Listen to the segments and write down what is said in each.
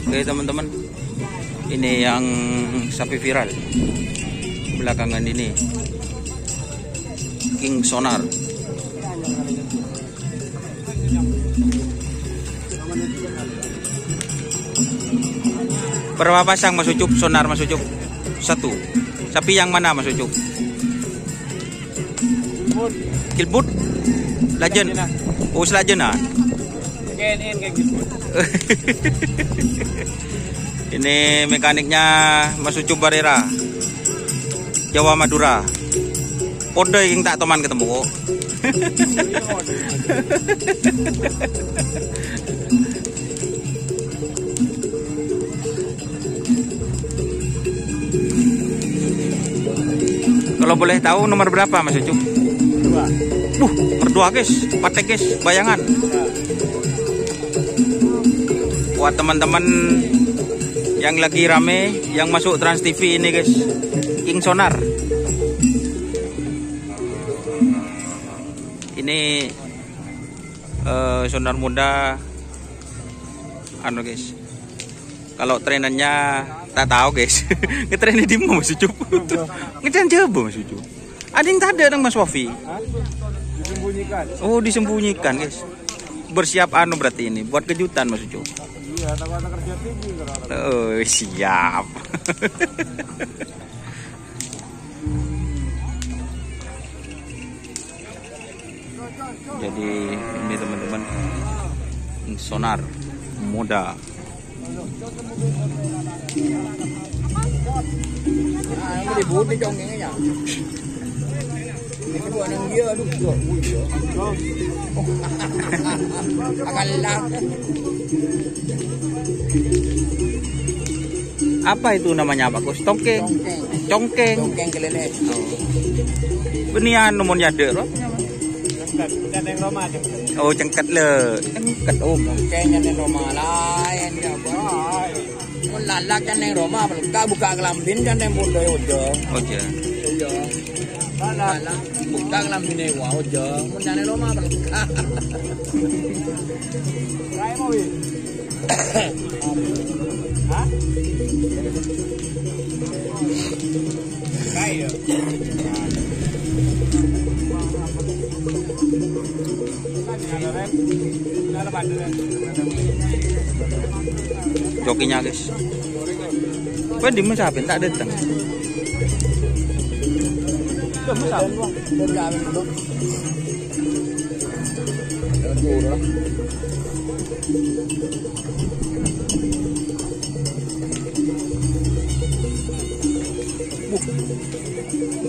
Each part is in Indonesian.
Oke teman-teman, ini yang sapi viral belakangan ini, King Sonar. Berapa pasang Mas Ucup sonar Mas Ucup? Satu. Sapi yang mana Mas Ucup? Kilbut? Legend. Oh, Legend ah. Ini mekaniknya Mas Ucup Barera, Jawa Madura. Pode yang tak teman ketemu kok. Kalau boleh tahu nomor berapa Mas Ucup? 2. Berdua guys, patek guys, bayangan. Buat teman-teman yang lagi rame, yang masuk Trans TV ini guys, King Sonar. Ini sonar muda, anu guys. Kalau trenannya tak tahu guys. Ngetrennya di mana Mas Ucup? Ngetren coba Mas Ucup. Ada yang tak ada Mas Wafi. Disembunyikan. Oh, disembunyikan guys. Bersiap anu berarti ini buat kejutan Mas Ucup. Iya, takut kerja tinggi. Oh, siap. Jadi ini teman-teman, sonar muda. Apa itu namanya Pak Gus? Tongkeng. Congkeng. Congkeng kelenet. Benian nomornya ada. Cengket yang Roma aja. Oh, cengket le. Cengket om. Congkengnya yang Roma lain ya, Bang. Mun lalak kan yang Roma buka kelambin kan yang muda udah. Oh iya. Iya. Lalak buka kelambin wah udah. Mun yang Roma buka. Rai mau wi. Hah? Rai ya. Jokinya guys. Kau di mana tak datang?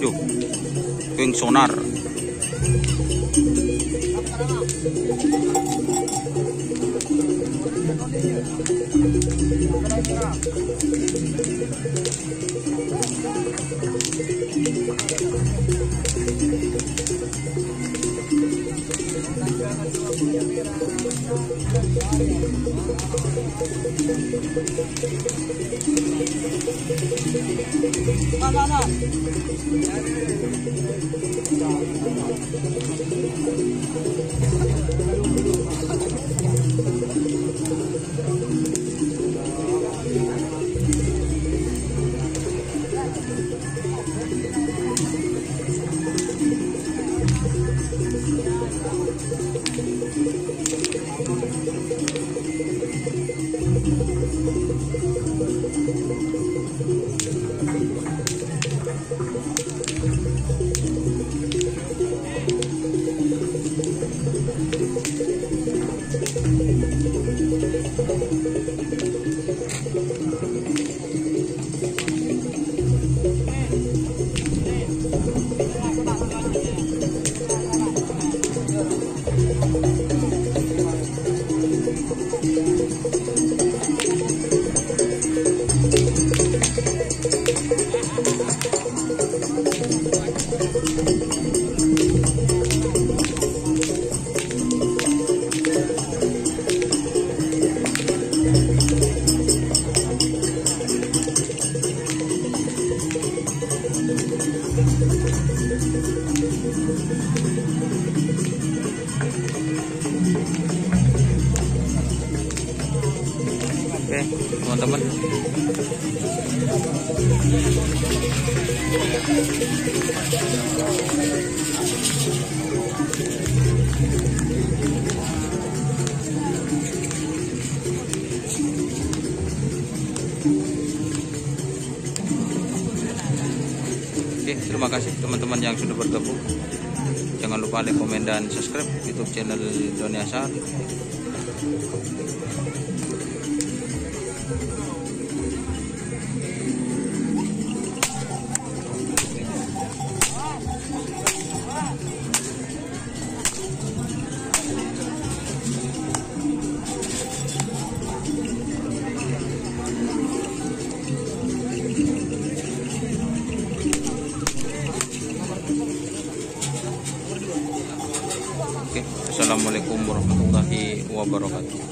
Duh, King Sonar. Mana? Oke, teman-teman. Oke, terima kasih teman-teman yang sudah bergabung. Jangan lupa like, komen, dan subscribe YouTube channel Doni Asar. Oke, assalamualaikum warahmatullahi wabarakatuh.